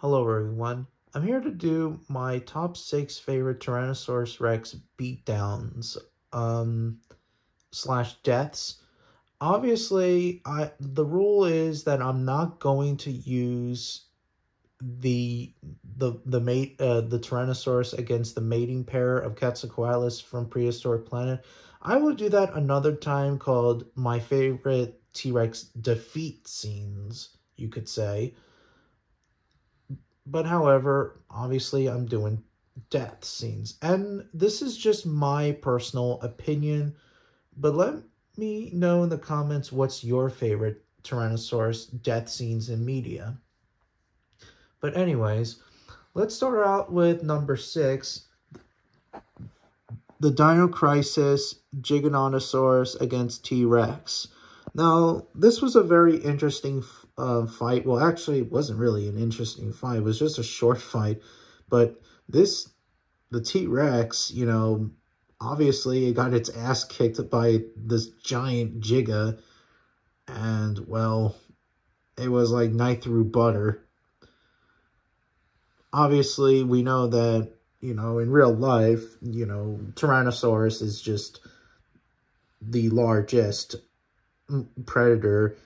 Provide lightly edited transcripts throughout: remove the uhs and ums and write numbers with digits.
Hello everyone, I'm here to do my top 6 favorite Tyrannosaurus Rex beatdowns, slash deaths. Obviously, the rule is that I'm not going to use the Tyrannosaurus against the mating pair of Quetzalcoatlus from Prehistoric Planet. I will do that another time, called my favorite T-Rex defeat scenes, you could say. But however, obviously I'm doing death scenes. And this is just my personal opinion. But let me know in the comments what's your favorite Tyrannosaurus death scenes in media. But anyways, let's start out with number 6. The Dino Crisis Giganotosaurus against T-Rex. Now, this was a very interesting fight. Well, actually, it wasn't really an interesting fight. It was just a short fight. But the T-Rex, obviously it got its ass kicked by this giant Giga. And, well, it was like knife through butter. Obviously, we know that, in real life, Tyrannosaurus is just the largest predator.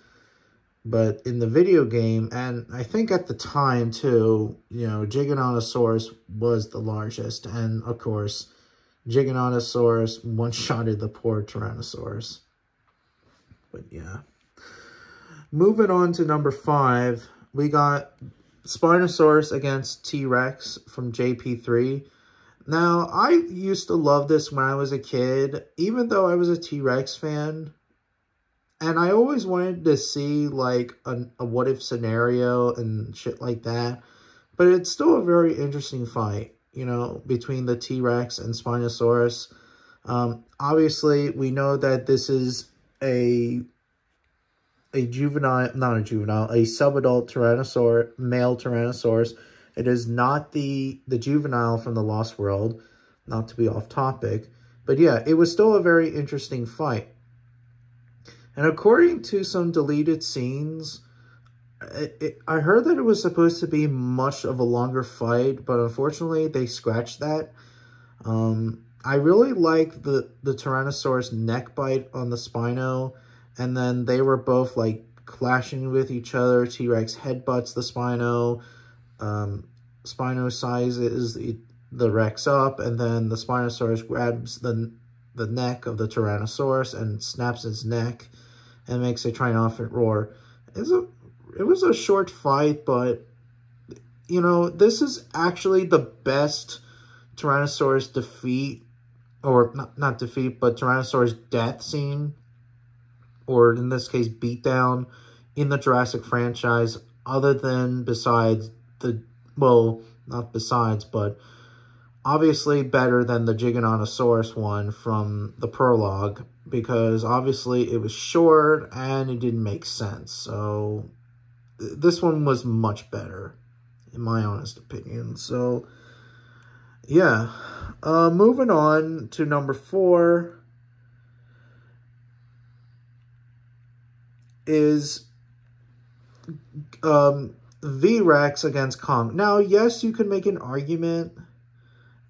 But in the video game, and I think at the time too, Giganotosaurus was the largest. And of course, Giganotosaurus one-shotted the poor Tyrannosaurus. But yeah. Moving on to number 5, we got Spinosaurus against T-Rex from JP3. Now, I used to love this when I was a kid, even though I was a T-Rex fan. And I always wanted to see, like, a what-if scenario and shit like that. But it's still a very interesting fight, between the T-Rex and Spinosaurus. Obviously, we know that this is a subadult male Tyrannosaurus. It is not the juvenile from the Lost World, not to be off topic. But yeah, it was still a very interesting fight. And according to some deleted scenes, I heard that it was supposed to be much of a longer fight, but unfortunately they scratched that. I really like the Tyrannosaurus neck bite on the Spino, and then they were both like clashing with each other. T-Rex headbutts the Spino. Spino sizes the Rex up, and then the Spinosaurus grabs the neck of the Tyrannosaurus and snaps its neck and makes a triumphant roar. It was a short fight, but, this is actually the best Tyrannosaurus defeat, or not defeat, but Tyrannosaurus death scene, or in this case, beatdown, in the Jurassic franchise, other than not besides, but obviously better than the Giganotosaurus one from the prologue, because obviously it was short and it didn't make sense. So this one was much better, in my honest opinion. So yeah, moving on to number 4 is V-Rex against Kong. Now, yes, you can make an argument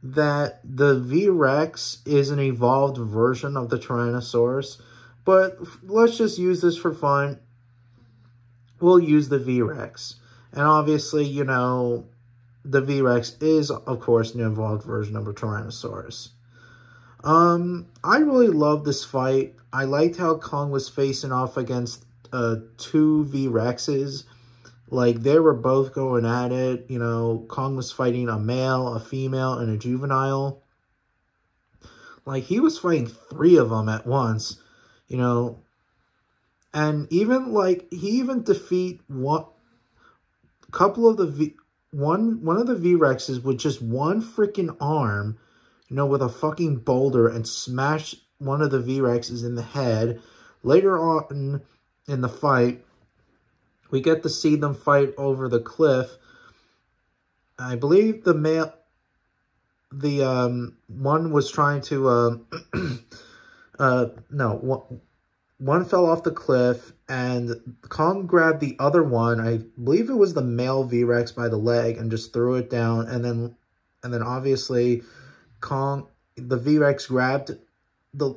that the V-Rex is an evolved version of the Tyrannosaurus, but let's just use this for fun. We'll use the V-Rex. And obviously, the V-Rex is, of course, an evolved version of a Tyrannosaurus. I really love this fight. I liked how Kong was facing off against 2 V-Rexes. Like, they were both going at it. Kong was fighting a male, a female, and a juvenile. Like, he was fighting 3 of them at once, And even, he even defeat one of the V-Rexes with just one freaking arm, with a fucking boulder, and smash one of the V-Rexes in the head. Later on in the fight, we get to see them fight over the cliff. I believe one was trying to, one fell off the cliff, and Kong grabbed the other one. I believe it was the male V-Rex by the leg and just threw it down. And then obviously the V-Rex grabbed the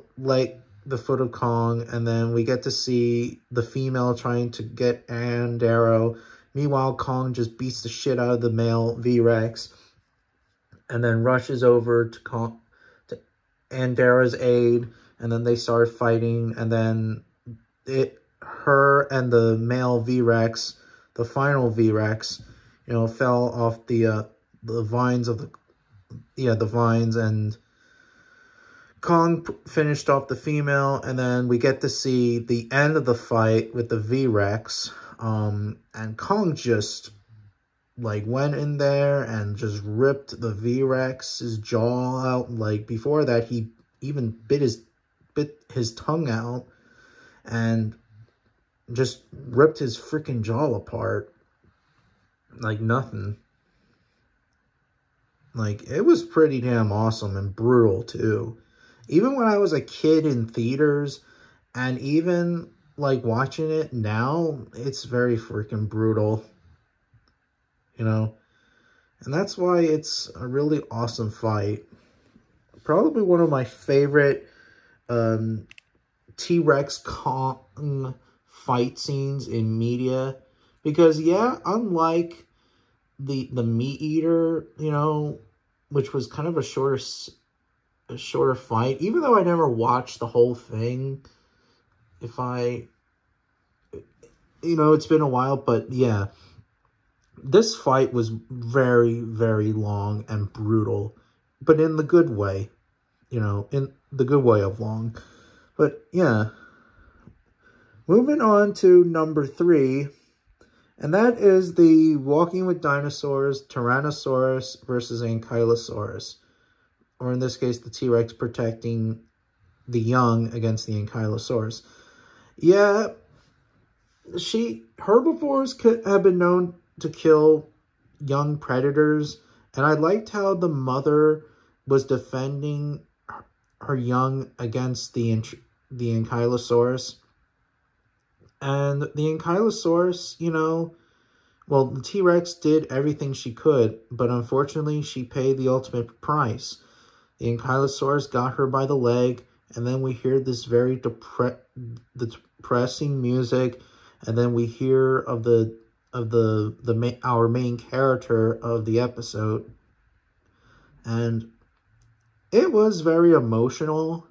foot of Kong, and then we get to see the female trying to get Andaro. Meanwhile, Kong just beats the shit out of the male V-Rex and then rushes over to Andaro's aid, and then they start fighting, and then her and the male V-Rex, the final V-Rex, fell off the vines of the vines, and Kong finished off the female, and then we get to see the end of the fight with the V-Rex, and Kong just, like, went in there and just ripped the V-Rex's jaw out. Like, before that, he even bit his tongue out and just ripped his freaking jaw apart like nothing. Like, it was pretty damn awesome and brutal, too. Even when I was a kid in theaters, and even, like, watching it now, it's very freaking brutal, And that's why it's a really awesome fight. Probably one of my favorite T-Rex Kong fight scenes in media. Because, yeah, unlike the Meat Eater, which was kind of a shorter fight, even though I never watched the whole thing, it's been a while, but yeah, this fight was very, very long and brutal, but in the good way, in the good way of long. But yeah, moving on to number 3, and that is the Walking with Dinosaurs, Tyrannosaurus versus Ankylosaurus. Or in this case, the T-Rex protecting the young against the Ankylosaurus. Yeah, herbivores have been known to kill young predators, and I liked how the mother was defending her young against the Ankylosaurus. And the Ankylosaurus, well, the T-Rex did everything she could, but unfortunately, she paid the ultimate price. The Ankylosaurus got her by the leg, and then we hear this very depressing music, and then we hear of our main character of the episode, and it was very emotional,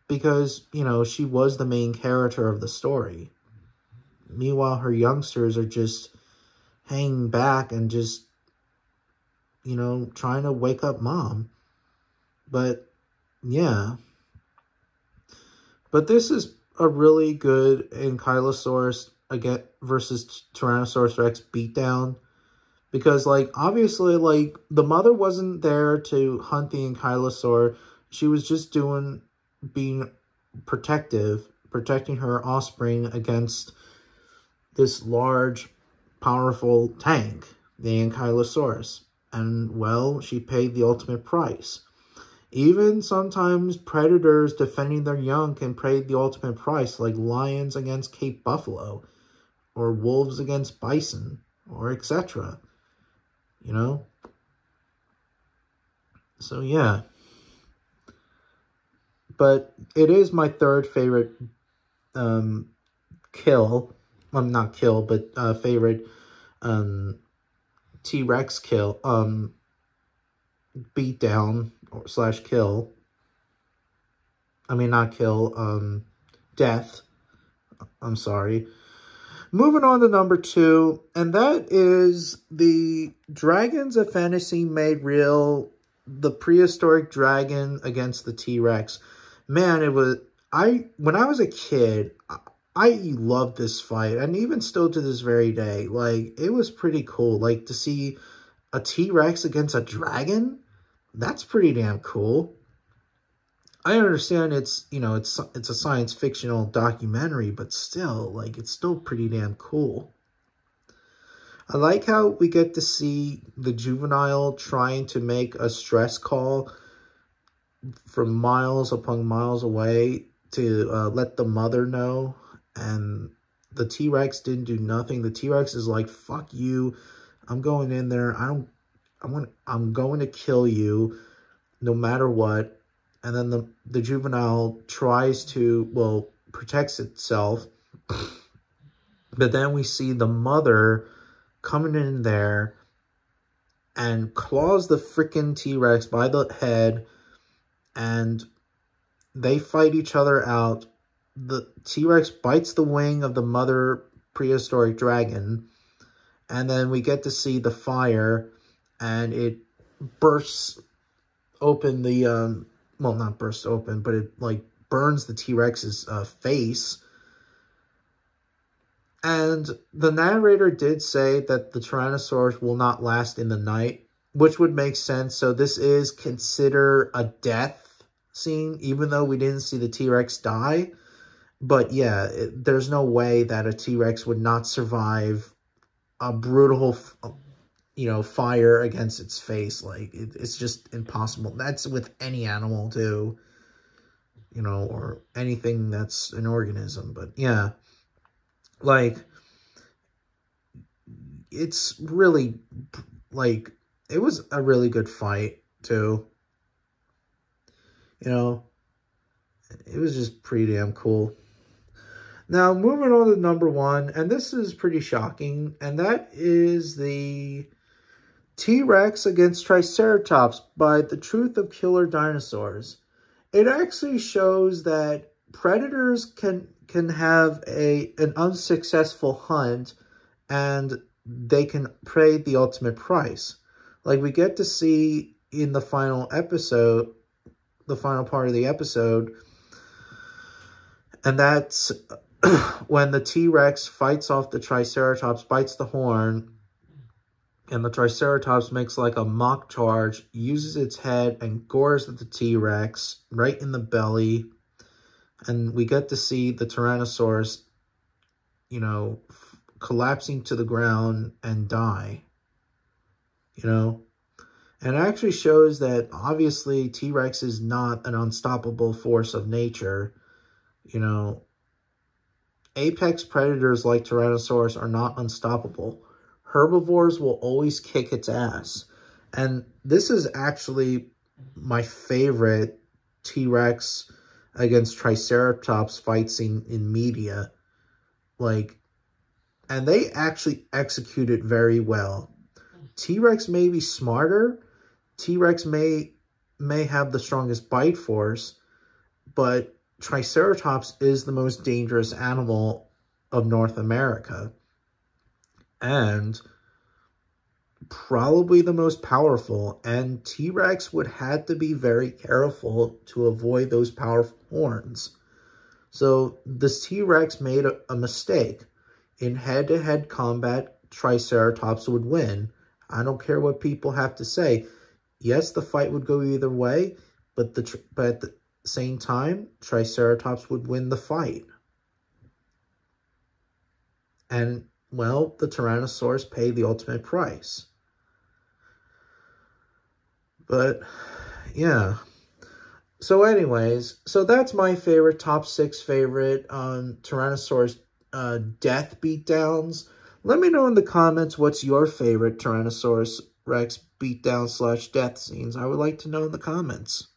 because she was the main character of the story. Meanwhile, her youngsters are just hanging back and just trying to wake up mom. But, yeah. But this is a really good Ankylosaurus versus Tyrannosaurus Rex beatdown. Because, like, obviously, like, the mother wasn't there to hunt the Ankylosaur. She was just being protecting her offspring against this large, powerful tank, the Ankylosaurus. And, well, she paid the ultimate price. Even sometimes predators defending their young can pay the ultimate price, like lions against Cape buffalo, or wolves against bison, or etc. So, yeah. But it is my third favorite favorite T-Rex kill, beatdown / kill. I mean, not kill, death. I'm sorry. Moving on to number 2, and that is the Dragons of Fantasy Made Real, the prehistoric dragon against the T-Rex. Man, when I was a kid, I loved this fight, and even still to this very day, like, it was pretty cool. Like, to see a T-Rex against a dragon, that's pretty damn cool. I understand it's a science fictional documentary, but still, like, it's still pretty damn cool. I like how we get to see the juvenile trying to make a stress call from miles upon miles away to let the mother know, and the T-Rex didn't do nothing. The T-Rex is like, fuck you, I'm going in there, I'm going to kill you no matter what. And then the juvenile tries to, well, protects itself, but then we see the mother coming in there and claws the freaking T-Rex by the head, and they fight each other out. The T-Rex bites the wing of the mother prehistoric dragon, and then we get to see the fire, and it bursts open the, well, not bursts open, but it, like, burns the T-Rex's face. And the narrator did say that the Tyrannosaurus will not last in the night, which would make sense. So this is considered a death scene, even though we didn't see the T-Rex die. But yeah, there's no way that a T-Rex would not survive a brutal, you know, fire against its face. Like, it's just impossible. That's with any animal too, you know, or anything that's an organism. But yeah, like, it's really, like, it was a really good fight too. You know, it was just pretty damn cool. Now, moving on to number one, and this is pretty shocking, and that is the T-Rex against Triceratops by The Truth of Killer Dinosaurs. It actually shows that predators can have an unsuccessful hunt, and they can pay the ultimate price. Like, we get to see in the final episode, the final part of the episode, and that's when the T-Rex fights off the Triceratops, bites the horn, and the Triceratops makes like a mock charge, uses its head and gores at the T-Rex right in the belly. And we get to see the Tyrannosaurus, you know, collapsing to the ground and die, you know. And it actually shows that obviously T-Rex is not an unstoppable force of nature, you know. Apex predators like Tyrannosaurus are not unstoppable. Herbivores will always kick its ass. And this is actually my favorite T-Rex against Triceratops fight scene in media. Like, and they actually execute it very well. T-Rex may be smarter. T-Rex may have the strongest bite force, but Triceratops is the most dangerous animal of North America, and probably the most powerful, and T-Rex would have to be very careful to avoid those powerful horns. So this T-Rex made a mistake. In head-to-head combat, Triceratops would win. I don't care what people have to say. Yes, the fight would go either way, but at the same time, Triceratops would win the fight. And, well, the Tyrannosaurus paid the ultimate price. But, yeah. So anyways, so that's my favorite, top 6 favorite Tyrannosaurus death beatdowns. Let me know in the comments what's your favorite Tyrannosaurus Rex beatdown / death scenes. I would like to know in the comments.